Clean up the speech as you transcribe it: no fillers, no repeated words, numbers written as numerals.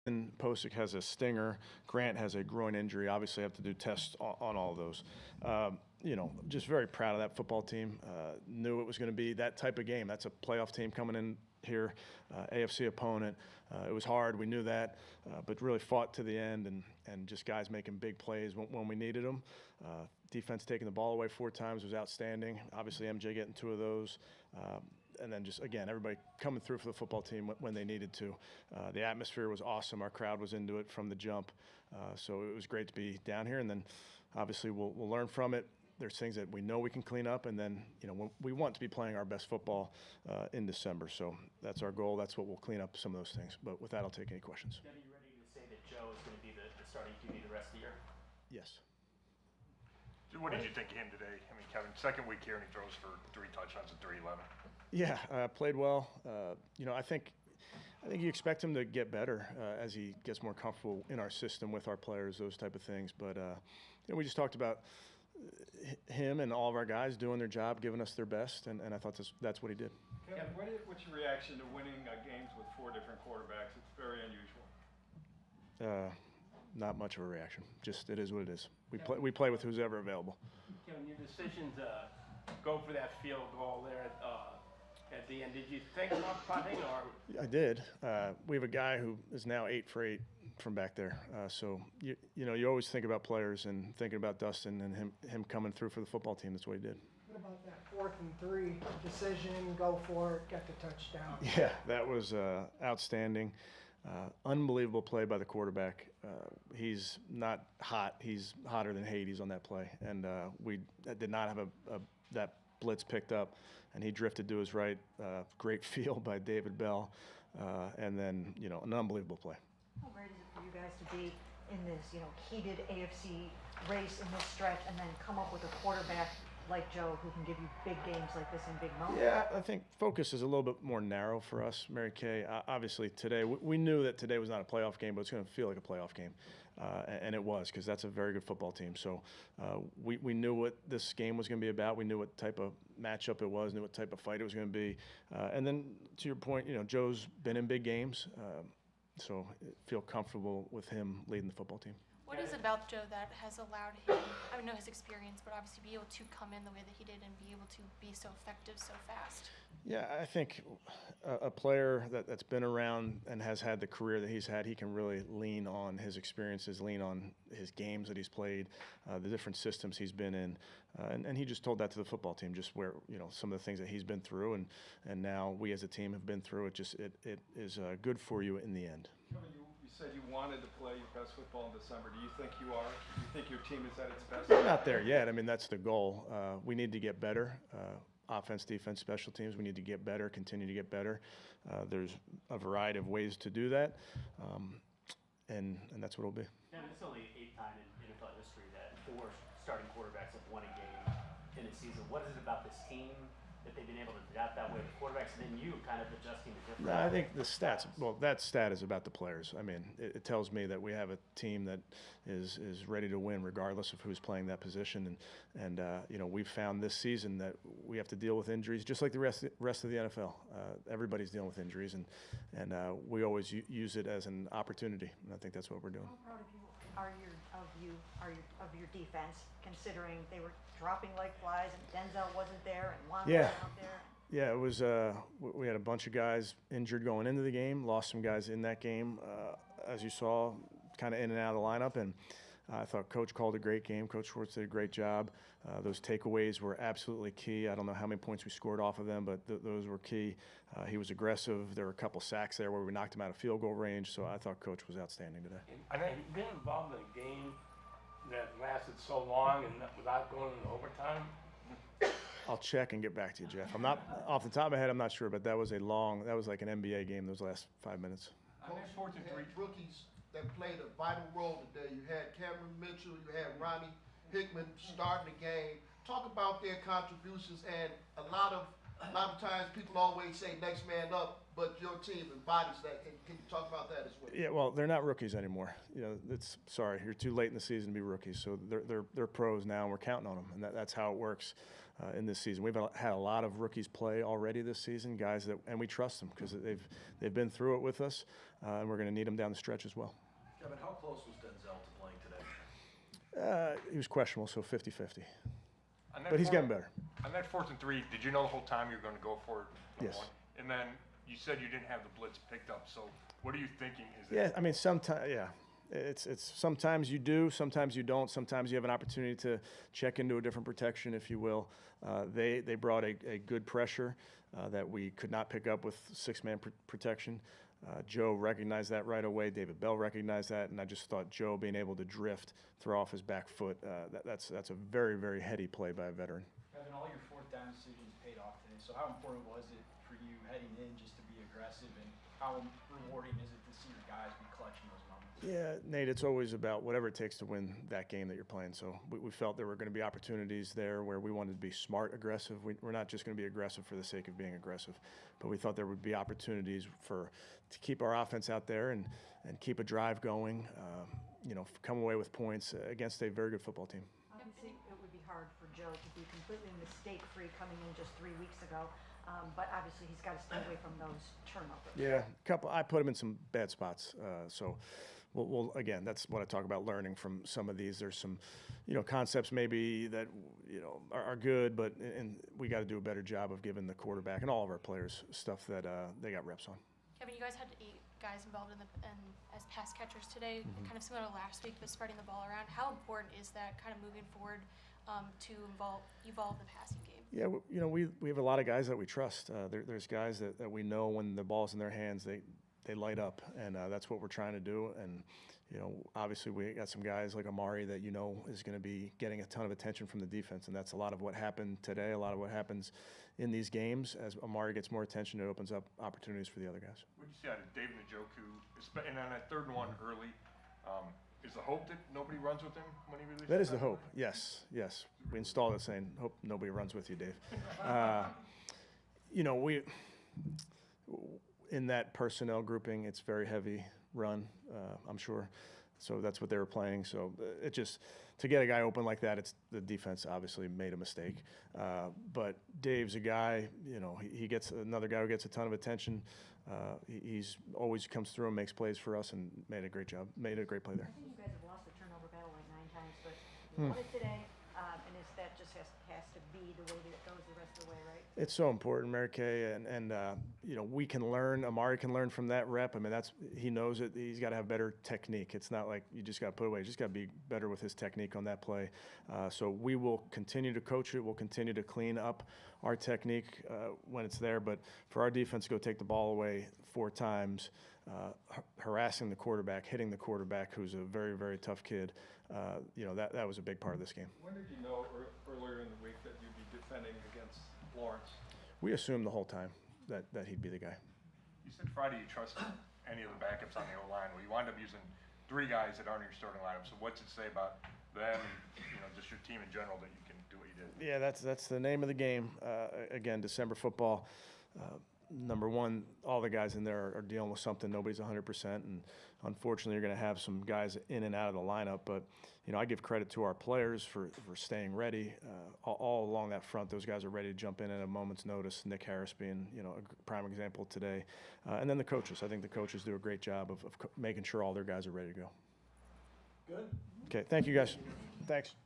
Posick has a stinger. Grant has a groin injury. Obviously, have to do tests on all of those. Just very proud of that football team. Knew it was going to be that type of game. That's a playoff team coming in here, AFC opponent. It was hard. We knew that, but really fought to the end and just guys making big plays when we needed them. Defense taking the ball away 4 times was outstanding. Obviously, MJ getting 2 of those. And then just, again, everybody coming through for the football team when they needed to. The atmosphere was awesome. Our crowd was into it from the jump. So it was great to be down here. And then, obviously, we'll learn from it. There's things that we know we can clean up. And then, we want to be playing our best football in December. So that's our goal. That's what we'll clean up, some of those things. But with that, I'll take any questions. Kevin, you ready to say that Joe is going to be the starting QB the rest of the year? Yes. What did you think of him today? I mean, Kevin, second week here and he throws for 3 touchdowns and 311. Yeah, played well. I think you expect him to get better as he gets more comfortable in our system with our players, those type of things. But we just talked about him and all of our guys doing their job, giving us their best, and I thought that's what he did. Kevin, what's your reaction to winning games with 4 different quarterbacks? It's very unusual. Not much of a reaction. Just it is what it is. We play with who's ever available. Kevin, your decision to go for that field goal there at the end, did you think about punting or? I did. We have a guy who is now 8 for 8 from back there. So you always think about players and thinking about Dustin and him coming through for the football team. That's what he did. What about that 4th and 3 decision? Go for it, get the touchdown. Yeah, that was outstanding. Unbelievable play by the quarterback. He's not hot. He's hotter than Hades on that play. And we did not have that blitz picked up, and he drifted to his right. Great feel by David Bell. And then, an unbelievable play. How great is it for you guys to be in this, heated AFC race in this stretch and then come up with a quarterback like Joe who can give you big games like this in big moments? Yeah, I think focus is a little bit more narrow for us, Mary Kay. Obviously, today, we knew that today was not a playoff game, but it's going to feel like a playoff game. And it was, because that's a very good football team. So we knew what this game was going to be about. We knew what type of matchup it was, knew what type of fight it was going to be. And then, to your point, Joe's been in big games. So feel comfortable with him leading the football team. What is about Joe that has allowed him, I don't know his experience, but obviously be able to come in the way that he did and be able to be so effective so fast? Yeah, I think a player that's been around and has had the career that he's had, he can really lean on his experiences, lean on his games that he's played, the different systems he's been in. And he just told that to the football team, just where, some of the things that he's been through and now we as a team have been through. It is good for you in the end. Kevin, you said you wanted to play your best football in December. Do you think you are? Do you think your team is at its best? We're not there yet. I mean, that's the goal. We need to get better. Offense, defense, special teams, we need to get better, continue to get better. There's a variety of ways to do that, and that's what it'll be. And it's only the 8th time in NFL history that 4 starting quarterbacks have won a game in a season. What is it about this team that they've been able to adapt that way to quarterbacks, and then you kind of adjusting the different? No, I think the stats. Well, that stat is about the players. I mean, it tells me that we have a team that is ready to win regardless of who's playing that position. And we've found this season that we have to deal with injuries just like the rest of the NFL. Everybody's dealing with injuries, and we always use it as an opportunity. And I think that's what we're doing. How proud of your defense, considering they were dropping like flies and Denzel wasn't there and Juan wasn't out there? Yeah, it was. We had a bunch of guys injured going into the game. Lost some guys in that game, as you saw, kind of in and out of the lineup. And I thought Coach called a great game. Coach Schwartz did a great job. Those takeaways were absolutely key. I don't know how many points we scored off of them, but those were key. He was aggressive. There were a couple sacks there where we knocked him out of field goal range. So I thought Coach was outstanding today. I think being involved in a game that lasted so long and without going into overtime. I'll check and get back to you, Jeff. I'm not off the top of my head. I'm not sure, but that was like an NBA game. Those last 5 minutes. Coach Schwartz had rookies that played a vital role today. You had Cameron Mitchell, you had Ronnie Hickman starting the game. Talk about their contributions, and a lot of times people always say next man up, but your team embodies that. Can you talk about that as well? Yeah, well, they're not rookies anymore. Sorry, you're too late in the season to be rookies. So they're pros now, and we're counting on them, and that's how it works. in this season. We've had a lot of rookies play already this season, guys and we trust them because they've been through it with us, and we're going to need them down the stretch as well. Kevin, how close was Denzel to playing today? He was questionable, so 50-50. But he's getting better. On that 4th and 3, did you know the whole time you were going to go for it? Yes. One? And then you said you didn't have the blitz picked up, so what are you thinking? Yeah, I mean, sometimes, yeah. It's sometimes you do, sometimes you don't. Sometimes you have an opportunity to check into a different protection, if you will. They brought a good pressure that we could not pick up with 6-man protection. Joe recognized that right away. David Bell recognized that, and I just thought Joe being able to drift, throw off his back foot, that's a very, very heady play by a veteran. Kevin, all your 4th down decisions paid off today. So how important was it for you heading in just to be aggressive, and how rewarding is it to see your guys be clutch in those moments? Yeah, Nate, it's always about whatever it takes to win that game that you're playing. So we felt there were going to be opportunities there where we wanted to be smart, aggressive. We're not just going to be aggressive for the sake of being aggressive, but we thought there would be opportunities to keep our offense out there and keep a drive going, come away with points against a very good football team. Obviously, it would be hard for Joe to be completely mistake-free coming in just 3 weeks ago, but obviously he's got to stay away from those turnovers. Yeah, I put him in some bad spots, so we'll again, that's what I talk about, learning from some of these. There's some, concepts maybe that are good, but we got to do a better job of giving the quarterback and all of our players stuff that they got reps on. Kevin, you guys had 8 guys involved as pass catchers today, kind of similar to last week, but spreading the ball around. How important is that kind of moving forward to evolve the passing game? Yeah, we have a lot of guys that we trust. There's guys that we know when the ball's in their hands, they light up, and that's what we're trying to do. And obviously we got some guys like Amari that is going to be getting a ton of attention from the defense, and that's a lot of what happened today. A lot of what happens in these games. As Amari gets more attention, it opens up opportunities for the other guys. What did you see out of David Njoku, and on that 3rd and 1 early? Is the hope that nobody runs with him when he releases? That is the hope. Yes. We installed it saying, "Hope nobody runs with you, Dave." We in that personnel grouping, it's very heavy run. I'm sure. So that's what they were playing. So it just, to get a guy open like that, the defense obviously made a mistake. But Dave's a guy, he gets another guy who gets a ton of attention. He's always comes through and makes plays for us and made a great job, made a great play there. I think you guys have lost the turnover battle like 9 times, but you won it today, and that just has to be the way that it goes the rest of the way, right? It's so important, Mary Kay, and we can learn. Amari can learn from that rep. I mean, he knows it. He's got to have better technique. It's not like you just got to put it away. You just got to be better with his technique on that play. So we will continue to coach it. We'll continue to clean up our technique when it's there. But for our defense to go take the ball away 4 times, harassing the quarterback, hitting the quarterback, who's a very, very tough kid, that was a big part of this game. When did you know earlier in the week that you'd be defending against Lawrence? We assumed the whole time that he'd be the guy. You said Friday you trusted any of the backups on the O-line. Well, you wind up using 3 guys that aren't in your starting lineup. So what's it say about them and just your team in general that you can do what you did? Yeah, that's the name of the game. Again, December football. Number one, all the guys in there are dealing with something. Nobody's 100%, and unfortunately, you're going to have some guys in and out of the lineup. But I give credit to our players for staying ready all along that front. Those guys are ready to jump in at a moment's notice. Nick Harris being a prime example today, and then the coaches. I think the coaches do a great job of making sure all their guys are ready to go. Good. Okay, thank you guys. Thanks.